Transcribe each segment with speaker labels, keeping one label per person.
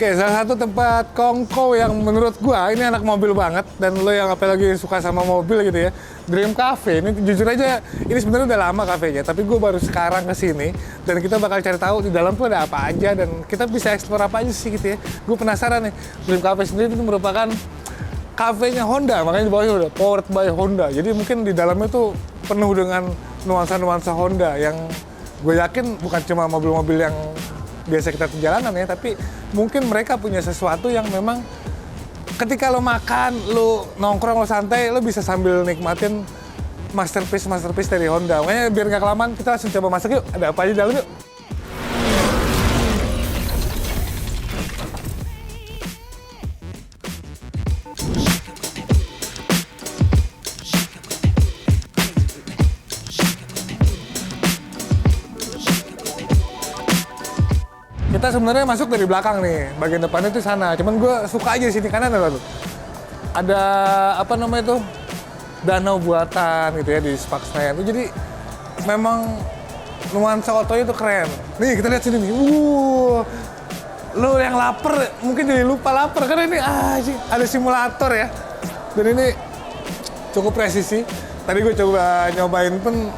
Speaker 1: Oke, salah satu tempat kongko yang menurut gua ini anak mobil banget, dan lo yang apalagi suka sama mobil gitu ya, Dream Cafe. Ini jujur aja, ini sebenarnya udah lama kafenya, tapi gua baru sekarang kesini dan kita bakal cari tahu di dalam tuh ada apa aja dan kita bisa eksplor apa aja sih gitu ya. Gue penasaran nih. Dream Cafe sendiri itu merupakan kafenya Honda, makanya di bawahnya udah powered by Honda. Jadi mungkin di dalamnya tuh penuh dengan nuansa-nuansa Honda yang gue yakin bukan cuma mobil-mobil yang biasa kita di jalanan ya, tapi mungkin mereka punya sesuatu yang memang ketika lo makan, lo nongkrong, lo santai, lo bisa sambil nikmatin masterpiece dari Honda. Makanya biar nggak kelamaan, kita langsung coba masak yuk. Ada apa aja di dalam yuk. Kita sebenarnya masuk dari belakang nih, bagian depannya itu sana. Cuman gue suka aja di sini kanan ada apa namanya itu, danau buatan gitu ya di Spark Senayan. Jadi memang nuansa otonya itu keren. Nih kita lihat sini nih. Lo yang lapar mungkin jadi lupa lapar karena ini ada simulator ya. Dan ini cukup presisi. Tadi gue coba nyobain pun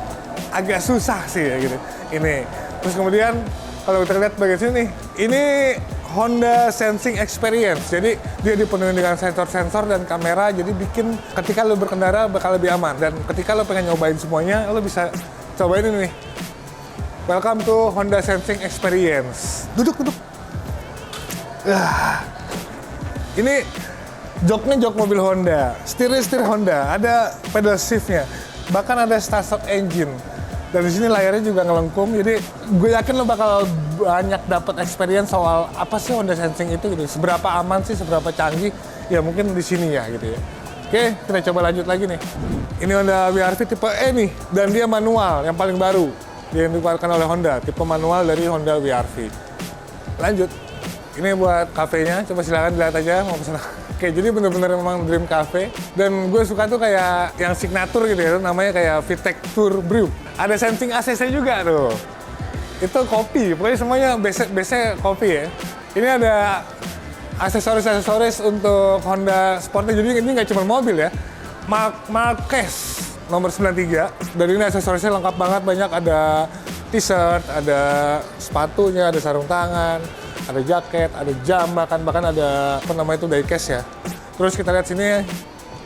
Speaker 1: agak susah sih ya gitu. Ini. Terus kemudian kalau kita lihat bagian sini nih, ini Honda Sensing Experience. Jadi dia dipenuhi dengan sensor-sensor dan kamera, jadi bikin ketika lo berkendara bakal lebih aman. Dan ketika lo pengen nyobain semuanya, lo bisa cobain ini nih. Welcome to Honda Sensing Experience. Duduk. Ini joknya jok mobil Honda, setir Honda, ada pedal shiftnya, bahkan ada start engine. Dan di sini layarnya juga ngelengkung, jadi gue yakin lo bakal banyak dapat experience soal apa sih Honda Sensing itu gitu. Seberapa aman sih, seberapa canggih, ya mungkin di sini ya gitu ya. Oke, kita coba lanjut lagi nih. Ini Honda WRV tipe E nih, dan dia manual yang paling baru. Dia yang dikeluarkan oleh Honda, tipe manual dari Honda WRV. Lanjut, ini buat kafenya, coba silakan dilihat aja mau pesan. Oke, jadi bener-bener memang Dream Cafe. Dan gue suka tuh kayak yang signature gitu ya, namanya kayak VTEC Tour Brew. Ada sensing ACC juga tuh. Itu kopi, pokoknya semuanya base kopi ya. Ini ada aksesoris untuk Honda Sportnya, jadi ini nggak cuma mobil ya. Marquez nomor 93, dan ini aksesorisnya lengkap banget, banyak ada t-shirt, ada sepatunya, ada sarung tangan, ada jaket, ada jam, bahkan ada apa namanya itu diecast ya. Terus kita lihat sini,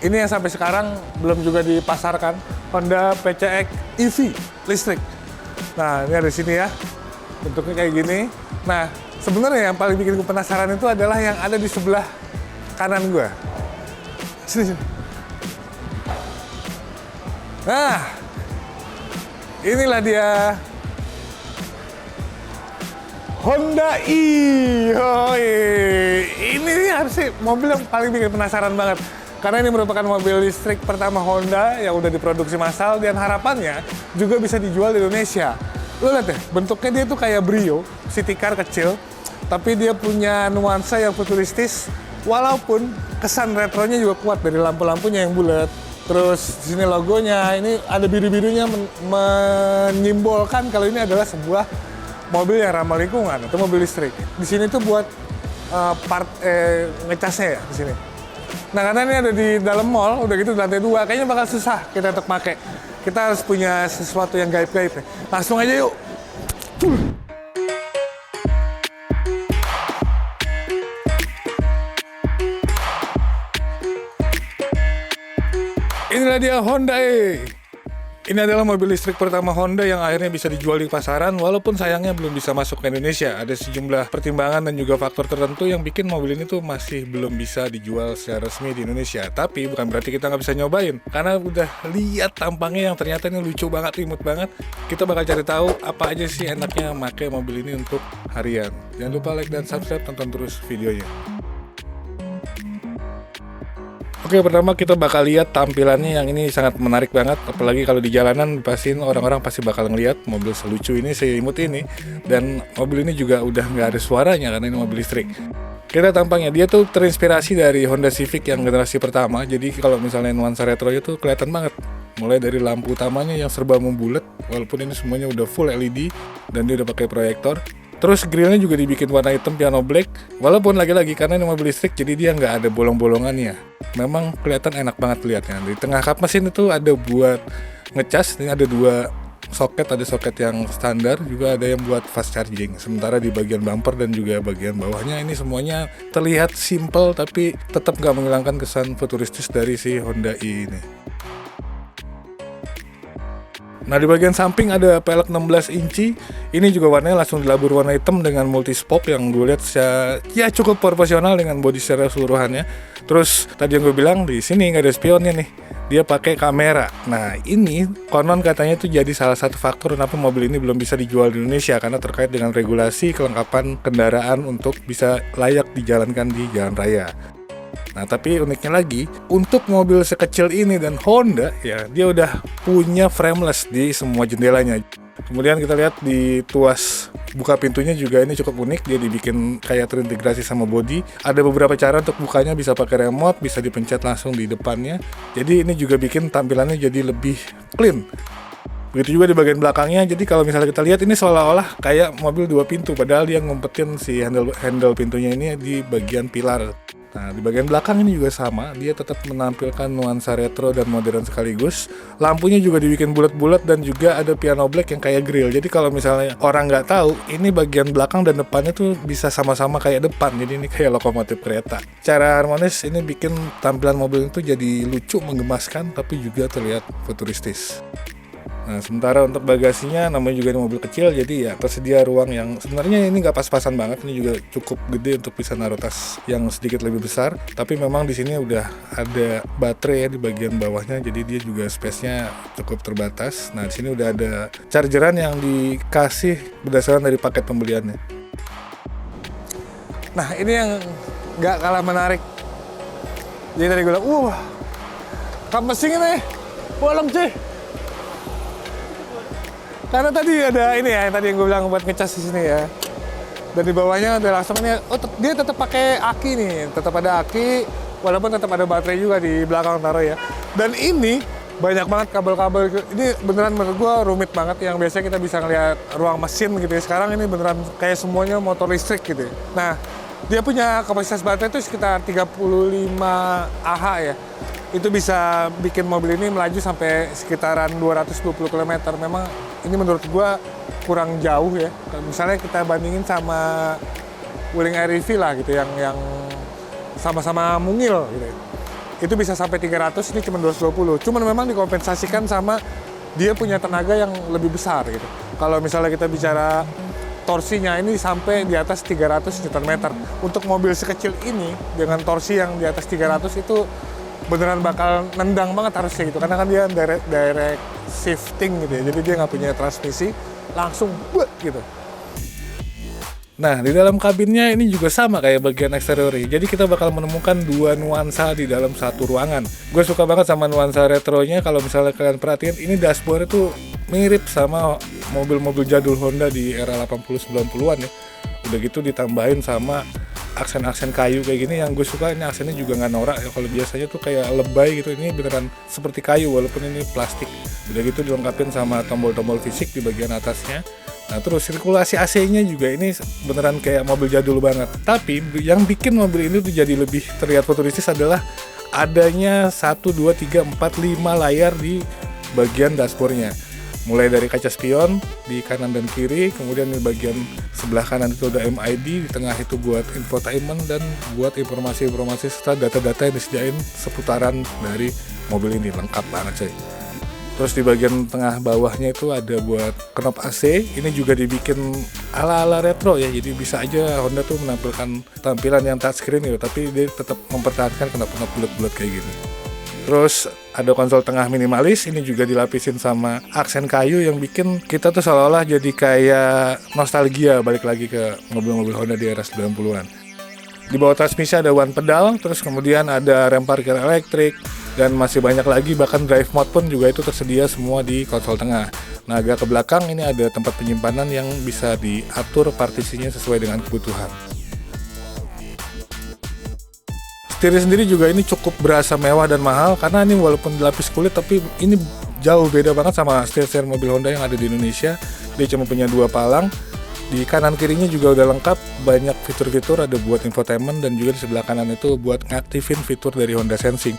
Speaker 1: ini yang sampai sekarang belum juga dipasarkan, Honda PCX EV listrik. Nah, ini ada di sini ya, bentuknya kayak gini. Nah, sebenarnya yang paling bikin gue penasaran itu adalah yang ada di sebelah kanan gue. Sini. Nah, inilah dia. Honda ini harus sih mobil yang paling bikin penasaran banget. Karena ini merupakan mobil listrik pertama Honda yang udah diproduksi massal dan harapannya juga bisa dijual di Indonesia. Lo lihat deh, bentuknya dia tuh kayak Brio, city car kecil, tapi dia punya nuansa yang futuristis, walaupun kesan retronya juga kuat dari lampu-lampunya yang bulat. Terus di sini logonya, ini ada biru-birunya menyimbolkan kalau ini adalah sebuah mobil yang ramah lingkungan, itu mobil listrik. Di sini tuh buat ngecasnya ya di sini. Nah, karena ini ada di dalam mall, udah gitu di lantai 2, kayaknya bakal susah kita untuk pakai. Kita harus punya sesuatu yang gaib-gaib ya. Langsung aja yuk. Inilah dia Honda E. Ini adalah mobil listrik pertama Honda yang akhirnya bisa dijual di pasaran, walaupun sayangnya belum bisa masuk ke Indonesia. Ada sejumlah pertimbangan dan juga faktor tertentu yang bikin mobil ini tuh masih belum bisa dijual secara resmi di Indonesia. Tapi bukan berarti kita nggak bisa nyobain, karena udah lihat tampangnya yang ternyata ini lucu banget, imut banget. Kita bakal cari tahu apa aja sih enaknya pakai mobil ini untuk harian. Jangan lupa like dan subscribe, tonton terus videonya. Oke, pertama kita bakal lihat tampilannya yang ini sangat menarik banget. Apalagi kalau di jalanan, pastiin orang-orang pasti bakal ngelihat mobil selucu ini, seimut ini. Dan mobil ini juga udah nggak ada suaranya karena ini mobil listrik. Kita tampangnya, dia tuh terinspirasi dari Honda Civic yang generasi pertama. Jadi kalau misalnya nuansa retronya tuh kelihatan banget. Mulai dari lampu utamanya yang serba membulat, walaupun ini semuanya udah full LED dan dia udah pakai proyektor. Terus grillnya juga dibikin warna hitam piano black. Walaupun lagi-lagi karena ini mobil listrik jadi dia nggak ada bolong-bolongannya. Memang kelihatan enak banget lihatnya. Di tengah kap mesin itu ada buat ngecas. Ini ada 2 soket, ada soket yang standar, juga ada yang buat fast charging. Sementara di bagian bumper dan juga bagian bawahnya ini semuanya terlihat simple tapi tetap nggak menghilangkan kesan futuristis dari si Honda i ini. Nah, di bagian samping ada pelek 16 inci. Ini juga warnanya langsung dilabur warna hitam dengan multi-spoke yang gue lihat ya cukup proporsional dengan bodi secara keseluruhannya. Terus tadi yang gue bilang di sini nggak ada spionnya nih. Dia pakai kamera. Nah, ini konon katanya itu jadi salah satu faktor kenapa mobil ini belum bisa dijual di Indonesia karena terkait dengan regulasi kelengkapan kendaraan untuk bisa layak dijalankan di jalan raya. Nah, tapi uniknya lagi, untuk mobil sekecil ini dan Honda, ya dia udah punya frameless di semua jendelanya. Kemudian kita lihat di tuas buka pintunya juga ini cukup unik, dia dibikin kayak terintegrasi sama bodi. Ada beberapa cara untuk bukanya, bisa pakai remote, bisa dipencet langsung di depannya. Jadi ini juga bikin tampilannya jadi lebih clean. Begitu juga di bagian belakangnya, jadi kalau misalnya kita lihat ini seolah-olah kayak mobil 2 pintu, padahal dia ngumpetin si handle pintunya ini di bagian pilar. Nah, di bagian belakang ini juga sama, dia tetap menampilkan nuansa retro dan modern sekaligus. Lampunya juga dibikin bulat-bulat dan juga ada piano black yang kayak grill. Jadi kalau misalnya orang nggak tahu, ini bagian belakang dan depannya tuh bisa sama-sama kayak depan. Jadi ini kayak lokomotif kereta. Cara harmonis ini bikin tampilan mobil itu jadi lucu, menggemaskan, tapi juga terlihat futuristis. Nah, sementara untuk bagasinya namanya juga mobil kecil, jadi ya tersedia ruang yang sebenarnya ini nggak pas-pasan banget. Ini juga cukup gede untuk bisa naruh tas yang sedikit lebih besar. Tapi memang di sini udah ada baterai ya di bagian bawahnya, jadi dia juga space-nya cukup terbatas. Nah, di sini udah ada chargeran yang dikasih berdasarkan dari paket pembeliannya. Nah, ini yang nggak kalah menarik. Jadi tadi gue bilang, kap mesin ini bolong cuy. Karena tadi ada ini ya, tadi yang gue bilang buat ngecas di sini ya. Dan di bawahnya ada langsung ini, dia tetap pakai aki nih, tetap ada aki, walaupun tetap ada baterai juga di belakang taruh ya. Dan ini banyak banget kabel-kabel, ini beneran menurut gue rumit banget. Yang biasanya kita bisa ngeliat ruang mesin gitu ya, sekarang ini beneran kayak semuanya motor listrik gitu ya. Nah, dia punya kapasitas baterai itu sekitar 35 Ah ya. Itu bisa bikin mobil ini melaju sampai sekitaran 220 km. Memang ini menurut gua kurang jauh ya. Misalnya kita bandingin sama Wuling Air EV lah gitu, yang sama-sama mungil gitu. Itu bisa sampai 300, ini cuma 220. Cuman memang dikompensasikan sama dia punya tenaga yang lebih besar gitu. Kalau misalnya kita bicara torsinya ini sampai di atas 300 Nm. Untuk mobil sekecil ini dengan torsi yang di atas 300 itu beneran bakal nendang banget harusnya gitu, karena kan dia direct shifting gitu ya, jadi dia nggak punya transmisi, langsung gitu. Nah, di dalam kabinnya ini juga sama kayak bagian eksteriornya, jadi kita bakal menemukan 2 nuansa di dalam satu ruangan. Gue suka banget sama nuansa retronya. Kalau misalnya kalian perhatiin, ini dashboard itu mirip sama mobil-mobil jadul Honda di era 80-90an ya. Udah gitu ditambahin sama aksen-aksen kayu kayak gini. Yang gue suka ini aksennya juga nggak norak ya. Kalau biasanya tuh kayak lebay gitu, ini beneran seperti kayu walaupun ini plastik. Udah gitu dilengkapin sama tombol-tombol fisik di bagian atasnya. Nah, terus sirkulasi AC-nya juga ini beneran kayak mobil jadul banget. Tapi yang bikin mobil ini tuh jadi lebih terlihat futuristis adalah adanya 1, 2, 3, 4, 5 layar di bagian dashboardnya. Mulai dari kaca spion di kanan dan kiri, kemudian di bagian sebelah kanan itu ada MID, di tengah itu buat infotainment dan buat informasi-informasi serta data-data yang disediain seputaran dari mobil ini. Lengkap banget coy. Terus di bagian tengah bawahnya itu ada buat knop AC, ini juga dibikin ala-ala retro ya, jadi bisa aja Honda tuh menampilkan tampilan yang touchscreen gitu, tapi dia tetap mempertahankan knop-knop bulat-bulat kayak gini. Terus ada konsol tengah minimalis, ini juga dilapisin sama aksen kayu yang bikin kita tuh seolah-olah jadi kayak nostalgia balik lagi ke mobil-mobil Honda di era 90-an. Di bawah transmisi ada one pedal, terus kemudian ada rem parkir elektrik, dan masih banyak lagi, bahkan drive mode pun juga itu tersedia semua di konsol tengah. Nah, agak ke belakang ini ada tempat penyimpanan yang bisa diatur partisinya sesuai dengan kebutuhan. Setir sendiri juga ini cukup berasa mewah dan mahal karena ini walaupun dilapis kulit tapi ini jauh beda banget sama setir-setir mobil Honda yang ada di Indonesia. Dia cuma punya 2 palang. Di kanan kirinya juga udah lengkap, banyak fitur-fitur, ada buat infotainment dan juga di sebelah kanan itu buat ngaktifin fitur dari Honda Sensing.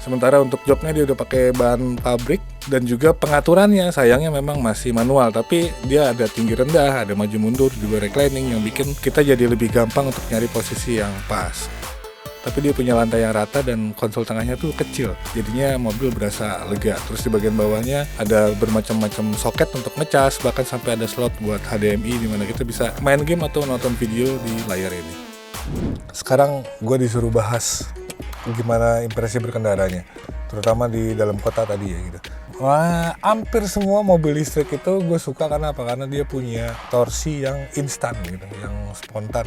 Speaker 1: Sementara untuk joknya dia udah pakai bahan pabrik dan juga pengaturannya sayangnya memang masih manual, tapi dia ada tinggi rendah, ada maju mundur, juga reclining yang bikin kita jadi lebih gampang untuk nyari posisi yang pas. Tapi dia punya lantai yang rata dan konsol tengahnya tuh kecil, jadinya mobil berasa lega. Terus di bagian bawahnya ada bermacam-macam soket untuk ngecas, bahkan sampai ada slot buat HDMI di mana kita bisa main game atau nonton video di layar ini. Sekarang gue disuruh bahas gimana impresi berkendaranya, terutama di dalam kota tadi ya gitu. Wah, hampir semua mobil listrik itu gue suka karena apa? Karena dia punya torsi yang instan gitu, yang spontan.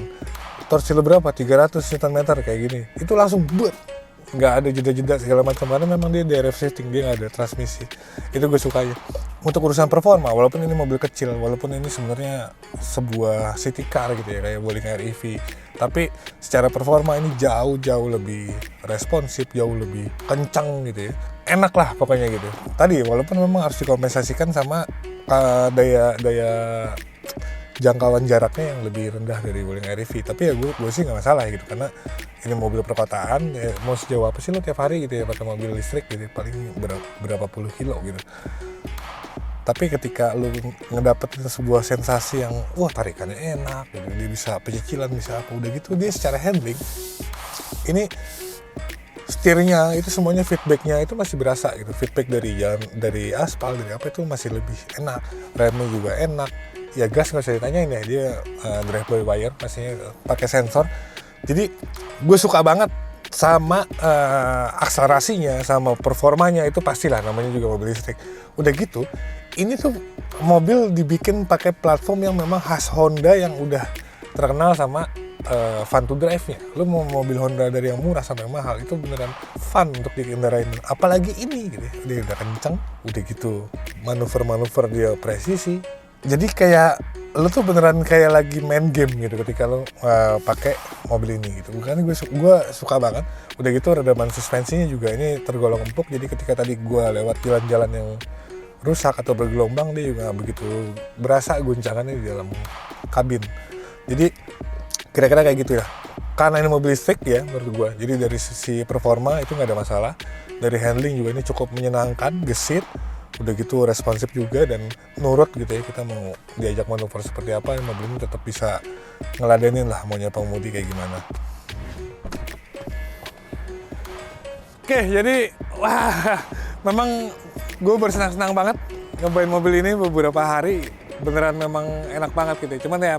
Speaker 1: Torsi lo berapa? 300 Nm kayak gini. Itu langsung buat, nggak ada jeda-jeda segala macam karena memang dia DRF shifting, dia nggak ada transmisi. Itu gue sukanya. Untuk urusan performa, walaupun ini mobil kecil, walaupun ini sebenarnya sebuah city car gitu ya, kayak Wuling Air EV, tapi secara performa ini jauh lebih responsif, jauh lebih kencang gitu ya. Enak lah pokoknya gitu. Tadi walaupun memang harus dikompensasikan sama daya jangkauan jaraknya yang lebih rendah dari Wuling Air EV, tapi ya gue sih nggak masalah gitu karena ini mobil perkotaan ya, mau sejauh apa sih lo tiap hari gitu ya pakai mobil listrik gitu, paling berapa puluh kilo gitu. Tapi ketika lo ngedapetin sebuah sensasi yang wah tarikannya enak gitu, dia bisa pecicilan, bisa apa, udah gitu dia secara handling ini setirnya itu semuanya feedbacknya itu masih berasa gitu, feedback dari aspal, dari apa itu masih lebih enak, remnya juga enak. Ya gas nggak usah ditanyain ya, dia drive by wire, pastinya pakai sensor. Jadi gue suka banget sama akselerasinya, sama performanya, itu pastilah namanya juga mobil listrik. Udah gitu, ini tuh mobil dibikin pakai platform yang memang khas Honda yang udah terkenal sama fun to drive-nya. Lu mau mobil Honda dari yang murah sampai yang mahal itu beneran fun untuk dikendarain. Apalagi ini gitu, dia udah kenceng, udah gitu manuver-manuver dia presisi. Jadi kayak lo tuh beneran kayak lagi main game gitu ketika lo pakai mobil ini gitu. Bukan gue suka banget. Udah gitu redaman suspensinya juga ini tergolong empuk. Jadi ketika tadi gue lewat jalan-jalan yang rusak atau bergelombang, dia juga begitu berasa guncangannya di dalam kabin. Jadi kira-kira kayak gitu ya. Karena ini mobil listrik ya menurut gue. Jadi dari sisi performa itu nggak ada masalah. Dari handling juga ini cukup menyenangkan, gesit. Udah gitu responsif juga dan nurut gitu ya, kita mau diajak manuver seperti apa, mobil ini tetap bisa ngeladenin lah maunya pengemudi kayak gimana. Oke, jadi wah memang gue bersenang-senang banget nyobain mobil ini beberapa hari, beneran memang enak banget gitu. Cuman ya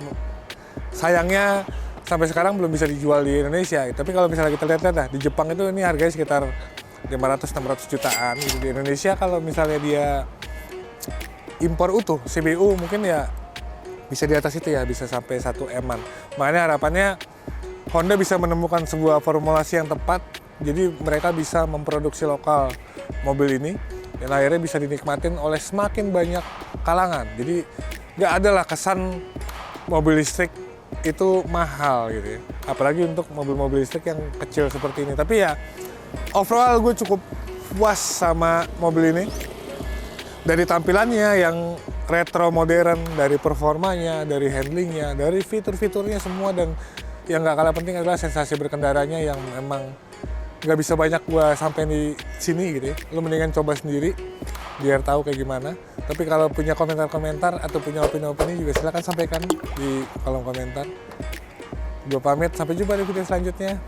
Speaker 1: sayangnya sampai sekarang belum bisa dijual di Indonesia. Tapi kalau misalnya kita lihat lah di Jepang itu ini harganya sekitar 500-600 jutaan gitu. Di Indonesia kalau misalnya dia impor utuh CBU mungkin ya bisa di atas itu ya, bisa sampai 1 M-an. Makanya harapannya Honda bisa menemukan sebuah formulasi yang tepat, jadi mereka bisa memproduksi lokal mobil ini dan akhirnya bisa dinikmatin oleh semakin banyak kalangan. Jadi nggak ada lah kesan mobil listrik itu mahal gitu ya, apalagi untuk mobil-mobil listrik yang kecil seperti ini. Tapi ya overall gue cukup puas sama mobil ini. Dari tampilannya yang retro modern, dari performanya, dari handlingnya, dari fitur-fiturnya semua, dan yang gak kalah penting adalah sensasi berkendaranya yang memang gak bisa banyak gue sampein di sini gitu ya. Lo mendingan coba sendiri biar tahu kayak gimana. Tapi kalau punya komentar-komentar atau punya opini-opini juga silakan sampaikan di kolom komentar. Gue pamit, sampai jumpa di video selanjutnya.